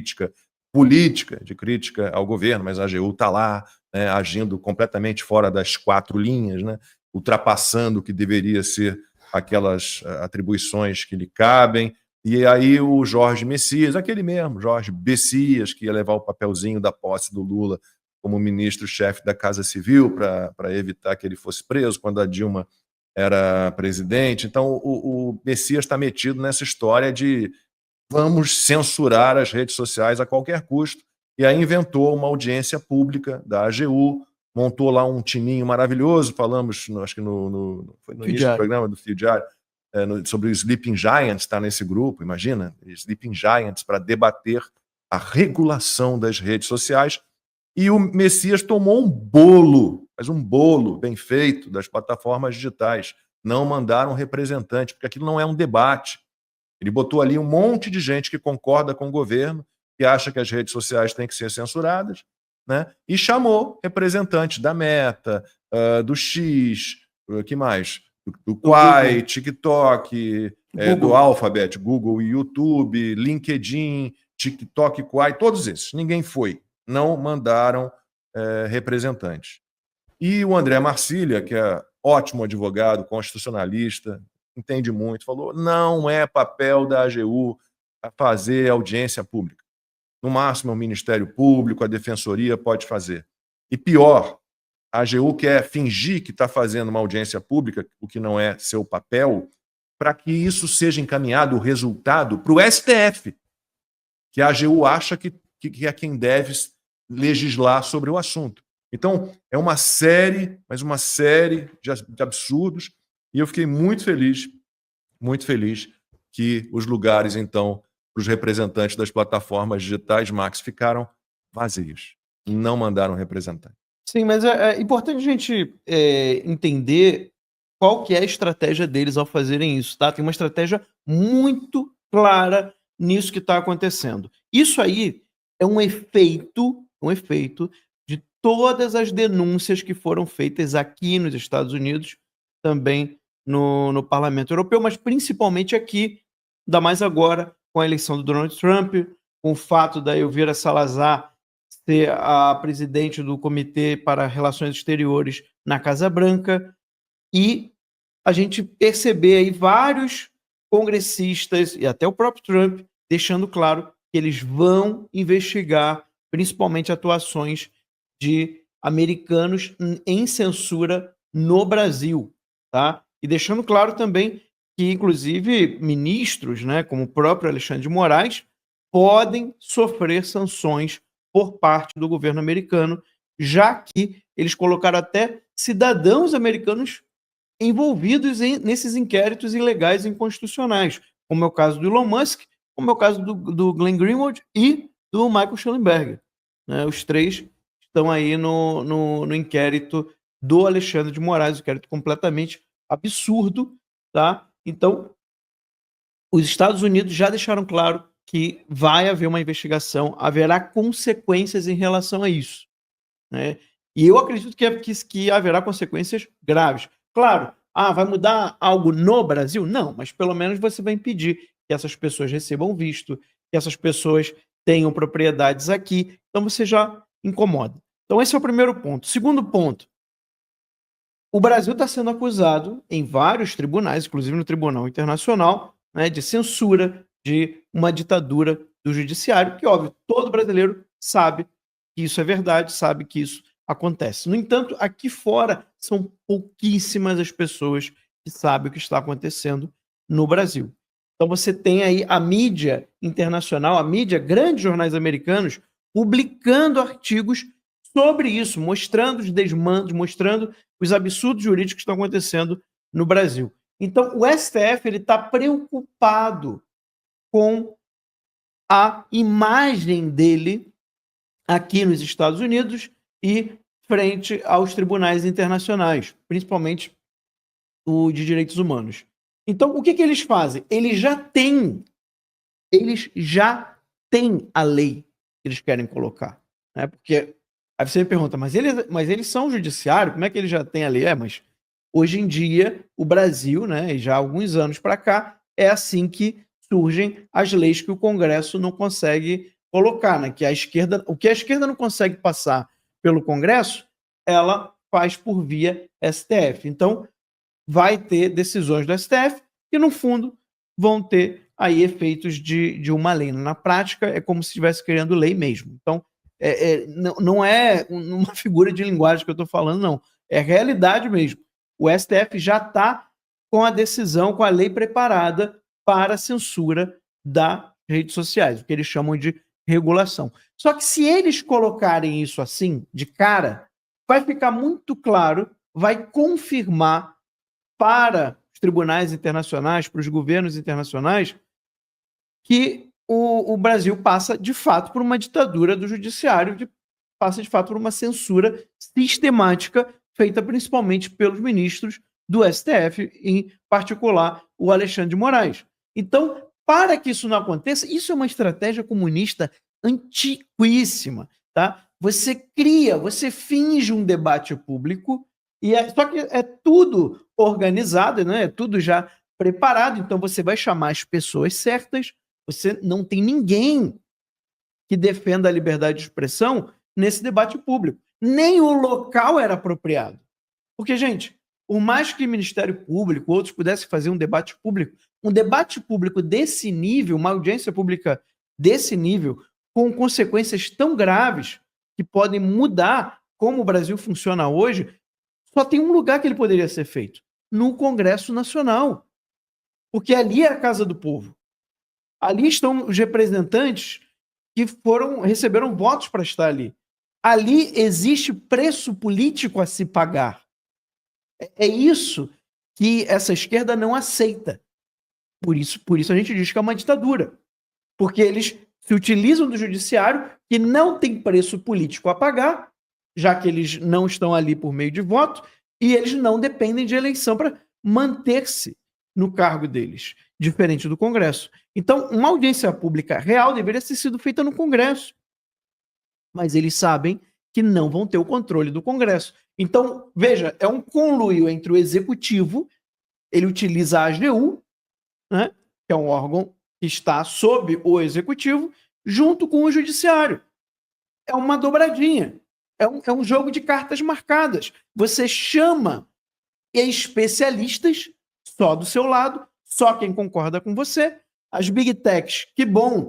crítica política, de crítica ao governo, mas a AGU está lá, né, agindo completamente fora das 4 linhas, né, ultrapassando o que deveria ser aquelas atribuições que lhe cabem. E aí o Jorge Messias, aquele mesmo, Jorge Bessias, que ia levar o papelzinho da posse do Lula como ministro-chefe da Casa Civil para evitar que ele fosse preso quando a Dilma era presidente. Então o Messias está metido nessa história de vamos censurar as redes sociais a qualquer custo, e aí inventou uma audiência pública da AGU, montou lá um timinho maravilhoso, falamos, acho que foi no início do programa do Fio Diário, sobre o Sleeping Giants, está nesse grupo, imagina, Sleeping Giants, para debater a regulação das redes sociais, e o Messias tomou um bolo, mas um bolo bem feito das plataformas digitais, não mandaram representante, porque aquilo não é um debate. Ele botou ali um monte de gente que concorda com o governo, que acha que as redes sociais têm que ser censuradas, né? E chamou representantes da Meta, do X, que mais? Do Quai, TikTok, do Alphabet, Google, YouTube, LinkedIn, TikTok, Quai, todos esses. Ninguém foi. Não mandaram representantes. E o André Marcília, que é ótimo advogado, constitucionalista, entende muito, falou, não é papel da AGU fazer audiência pública. No máximo, o Ministério Público, a Defensoria pode fazer. E pior, a AGU quer fingir que está fazendo uma audiência pública, o que não é seu papel, para que isso seja encaminhado, o resultado, para o STF, que a AGU acha que é quem deve legislar sobre o assunto. Então, é uma série, mas uma série de absurdos, e eu fiquei muito feliz que os lugares, então, para os representantes das plataformas digitais, Max, ficaram vazios. Não mandaram representante. Sim, mas é importante a gente entender qual que é a estratégia deles ao fazerem isso, tá? Tem uma estratégia muito clara nisso que está acontecendo. Isso aí é um efeito de todas as denúncias que foram feitas aqui nos Estados Unidos, também no Parlamento Europeu, mas principalmente aqui, ainda mais agora com a eleição do Donald Trump, com o fato da Elvira Salazar ser a presidente do Comitê para Relações Exteriores na Casa Branca, e a gente perceber aí vários congressistas e até o próprio Trump deixando claro que eles vão investigar principalmente atuações de americanos em censura no Brasil, tá? E deixando claro também que, inclusive, ministros, né, como o próprio Alexandre de Moraes, podem sofrer sanções por parte do governo americano, já que eles colocaram até cidadãos americanos envolvidos nesses inquéritos ilegais e inconstitucionais, como é o caso do Elon Musk, como é o caso do Glenn Greenwald e do Michael Schellenberger. Né? Os três estão aí no inquérito do Alexandre de Moraes, um inquérito completamente absurdo, tá? Então, os Estados Unidos já deixaram claro que vai haver uma investigação, haverá consequências em relação a isso, né? E eu acredito que haverá consequências graves. Claro, vai mudar algo no Brasil? Não, mas pelo menos você vai impedir que essas pessoas recebam visto, que essas pessoas tenham propriedades aqui, então você já incomoda. Então esse é o primeiro ponto. Segundo ponto, o Brasil está sendo acusado em vários tribunais, inclusive no Tribunal Internacional, né, de censura, de uma ditadura do judiciário, que, óbvio, todo brasileiro sabe que isso é verdade, sabe que isso acontece. No entanto, aqui fora, são pouquíssimas as pessoas que sabem o que está acontecendo no Brasil. Então você tem aí a mídia internacional, a mídia, grandes jornais americanos, publicando artigos sobre isso, mostrando os desmandos, mostrando os absurdos jurídicos que estão acontecendo no Brasil. Então, o STF está preocupado com a imagem dele aqui nos Estados Unidos e frente aos tribunais internacionais, principalmente o de direitos humanos. Então, o que eles fazem? Eles já têm a lei que eles querem colocar. Né? Porque aí você me pergunta, mas eles são judiciário, como é que eles já têm a lei? Mas hoje em dia, o Brasil, né, e já há alguns anos para cá, é assim que surgem as leis que o Congresso não consegue colocar, né? Que o que a esquerda não consegue passar pelo Congresso, ela faz por via STF. Então, vai ter decisões do STF que, no fundo, vão ter aí efeitos de uma lei. Na prática, é como se estivesse criando lei mesmo. Então, não é uma figura de linguagem que eu estou falando, não. É realidade mesmo. O STF já está com a decisão, com a lei preparada para a censura das redes sociais, o que eles chamam de regulação. Só que se eles colocarem isso assim, de cara, vai ficar muito claro, vai confirmar para os tribunais internacionais, para os governos internacionais, que o Brasil passa, de fato, por uma ditadura do judiciário, passa, de fato, por uma censura sistemática feita principalmente pelos ministros do STF, em particular o Alexandre de Moraes. Então, para que isso não aconteça, isso é uma estratégia comunista antiquíssima, tá? Você finge um debate público, só que é tudo organizado, né? É tudo já preparado, então você vai chamar as pessoas certas, você não tem ninguém que defenda a liberdade de expressão nesse debate público. Nem o local era apropriado. Porque, gente, por mais que o Ministério Público, outros pudessem fazer um debate público desse nível, uma audiência pública desse nível, com consequências tão graves que podem mudar como o Brasil funciona hoje, só tem um lugar que ele poderia ser feito: no Congresso Nacional. Porque ali é a casa do povo. Ali estão os representantes que receberam votos para estar ali. Ali existe preço político a se pagar. É isso que essa esquerda não aceita. Por isso a gente diz que é uma ditadura. Porque eles se utilizam do judiciário, que não tem preço político a pagar, já que eles não estão ali por meio de voto, e eles não dependem de eleição para manter-se no cargo deles, diferente do Congresso. Então, uma audiência pública real deveria ter sido feita no Congresso. Mas eles sabem que não vão ter o controle do Congresso. Então, veja, é um conluio entre o Executivo, ele utiliza a AGU, né, que é um órgão que está sob o Executivo, junto com o Judiciário. É uma dobradinha. É um jogo de cartas marcadas. Você chama especialistas só do seu lado, só quem concorda com você. As Big Techs, que bom